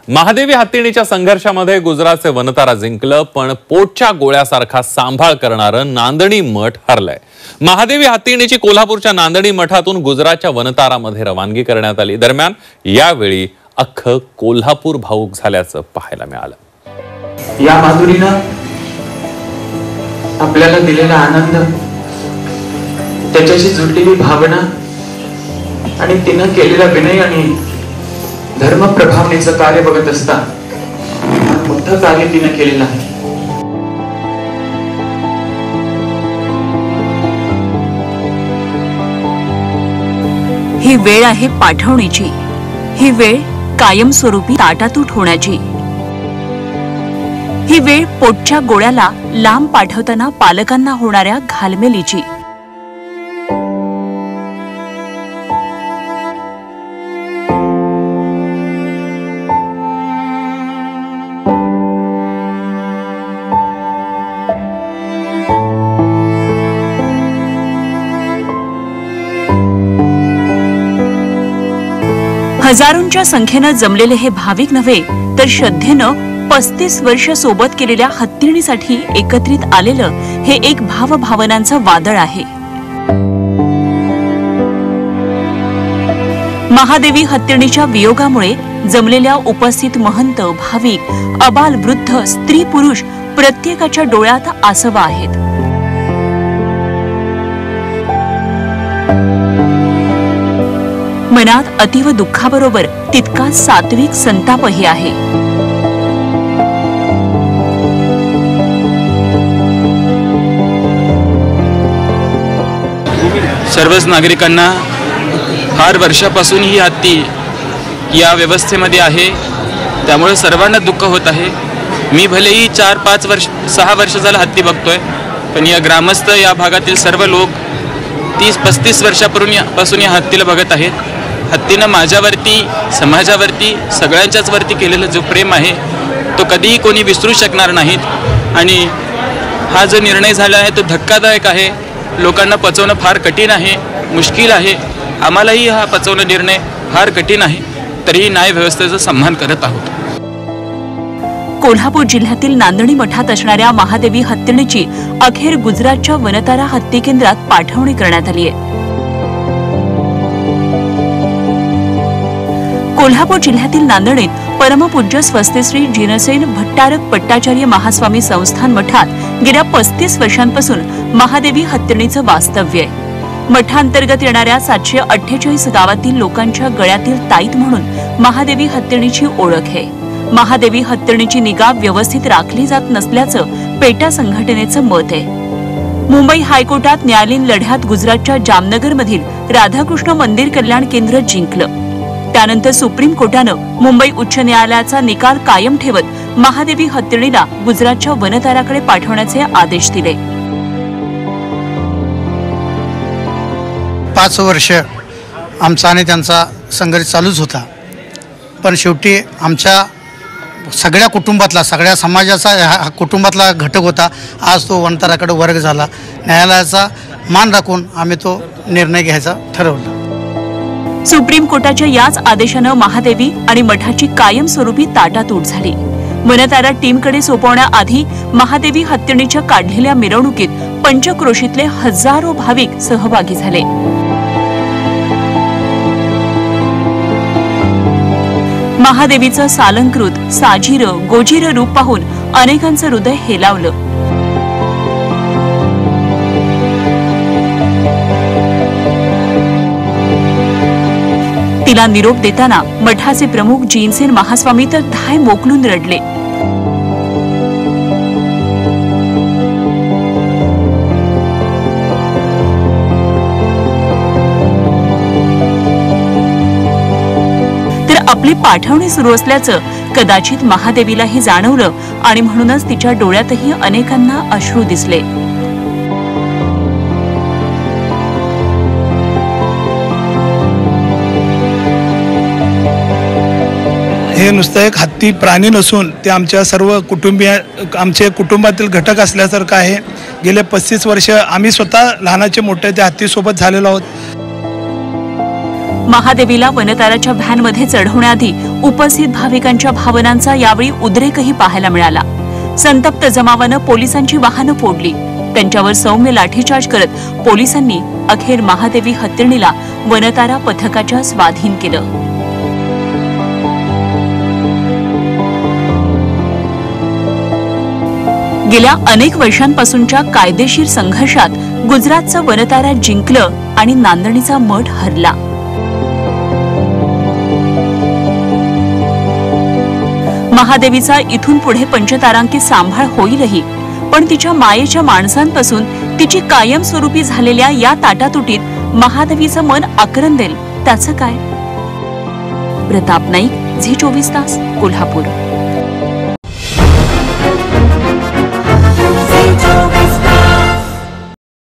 महादेवी हत्तीणीच्या संघर्षामध्ये गुजरातचे वनतारा जिंकलं, पण पोटच्या गोळ्यासारखा सांभाळ करणारं नांदणी मठ हरलंय। महादेवी हत्तीणीची कोल्हापूरच्या नांदणी मठातून गुजरातच्या वनतारामध्ये रवानगी करण्यात आली। दरम्यान यावेळी अख्खं कोल्हापूर भावुक झाल्याचं पाहायला मिळालं। या माधुरीनं आपल्याला दिलेला आनंद, त्याच्याशी जुळलेली भावना आणि तिनं केलेला विनय आणि धर्म प्रभावनेचं कार्य बघत असता मोठं कार्य तिनं केलेलं आहे। ही वेळ आहे पाठवणीची, ही वेळ कायमस्वरूपी ताटातूट होण्याची, ही वेळ पोटच्या गोळ्याला लांब पाठवताना पालकांना होणाऱ्या घालमेलीची। हजारोंच्या संख्येनं जमलेले हे भाविक नव्हे तर श्रद्धेनं 35 वर्ष सोबत केलेल्या हत्तीणीसाठी एकत्रित आलेलं हे एक भावभावनांचं वादळ आहे। महादेवी हत्तीणीच्या वियोगामुळे जमलेल्या उपस्थित महंत, भाविक, अबाल, वृद्ध, स्त्री, पुरुष प्रत्येकाच्या डोळ्यात आसवा आहेत। मनात अतीव दुःखाबरोबर तितकाच सात्विक संतापही आहे। सर्वच नागरिकांना फार वर्षापासून ही हत्ती या व्यवस्थेमध्ये आहे, त्यामुळे सर्वांना दुःख होत आहे। मी भलेही 4-5 वर्ष 6 वर्ष झालं हत्ती बघतोय, पण या ग्रामस्थ या भागातील सर्व लोक 30-35 वर्षापासून या हत्तीला बघत आहेत। हत्तीनं माझ्यावरती, समाजावरती, सगळ्यांच्याच वरती केलेलं जो प्रेम आहे तो कधीही कोणी विसरू शकणार नाहीत। आणि हा जो निर्णय झाला आहे तो धक्कादायक आहे, लोकांना पचवणं फार कठीण आहे, मुश्किल आहे। आम्हालाही हा पचवणं निर्णय फार कठीण आहे, तरीही न्याय व्यवस्थेचा सन्मान करत आहोत। कोल्हापूर जिल्ह्यातील नांदणी मठात असणाऱ्या महादेवी हत्तीणीची अखेर गुजरातच्या वनतारा हत्ती केंद्रात पाठवणी करण्यात आली आहे। कोल्हापूर जिल्ह्यातील नांदणीत परमपूज्य स्वस्तिश्री जिनसेन भट्टारक पट्टाचार्य महास्वामी संस्थान मठात गेल्या 35 वर्षांपासून महादेवी हत्तीणीचं वास्तव्य आहे। मठांतर्गत येणाऱ्या 748 गावातील लोकांच्या गळ्यातील ताईत म्हणून महादेवी हत्तीणीची ओळख आहे। महादेवी हत्तीणीची निगा व्यवस्थित राखली जात नसल्याचं पेटा संघटनेचं मत आहे। मुंबई हायकोर्टात न्यायालयीन लढ्यात गुजरातच्या जामनगरमधील राधाकृष्ण मंदिर कल्याण केंद्र जिंकलं। त्यानंतर सुप्रीम कोर्टानं मुंबई उच्च न्यायालयाचा निकाल कायम ठेवत महादेवी हत्तीणीला गुजरातच्या वनताराकडे पाठवण्याचे आदेश दिले। 5 वर्ष आमचा आणि त्यांचा संघर्ष चालूच होता, पण शेवटी आमच्या सगळ्या कुटुंबातला, सगळ्या समाजाचा हा कुटुंबातला घटक होता। आज तो वनताराकडे वर्ग झाला। न्यायालयाचा मान राखून आम्ही तो निर्णय घ्यायचा ठरवलं। सुप्रीम कोर्टाच्या याच आदेशानं महादेवी आणि मठाची कायमस्वरूपी ताटातूट झाली। वनतारा टीमकडे सोपवण्याआधी महादेवी हत्तीणीच्या काढलेल्या मिरवणुकीत पंचक्रोशीतले हजारो भाविक सहभागी झाले। महादेवीचं सालंकृत, साजिरं, गोजिरं रूप पाहून अनेकांचं हृदय हेलावलं। तिला निरोप देताना मठाचे प्रमुख जिनसेन महास्वामी तर धाय मोकलून रडले। तर आपली पाठवणी सुरू असल्याचं कदाचित महादेवीलाही जाणवलं आणि म्हणूनच तिच्या डोळ्यातही अनेकांना अश्रू दिसले। हे नुसतं एक हत्ती प्राणी नसून ते आमच्या सर्व आमचे कुटुंबातील घटक असल्यासारखं आहे। गेले 35 वर्ष आम्ही स्वतः लहानाचे मोठे त्या हत्तीसोबत झालेलो आहोत। महादेवीला वनताराच्या व्हॅनमध्ये चढवण्याआधी उपस्थित भाविकांच्या भावनांचा यावेळी उद्रेकही पाहायला मिळाला. संतप्त जमावानं पोलिसांची वाहनं फोडली. त्यांच्यावर सौम्य लाठीचार्ज करत पोलिसांनी अखेर महादेवी हत्तीणीला वनतारा पथकाच्या स्वाधीन केलं. गेल्या अनेक वर्षांपासूनच्या कायदेशीर संघर्षात गुजरातचं वनतारा जिंकलं आणि नांदणीचा मठ हरला. महादेवीचा इथून पुढे पंचतारांकित सांभाळ होईलही, पण तिच्या मायेच्या माणसांपासून तिची कायमस्वरूपी झालेल्या या ताटातुटीत महादेवीचं मन आकरंदेल त्याचं काय? प्रताप नाईक, झी 24 तास, कोल्हापूर.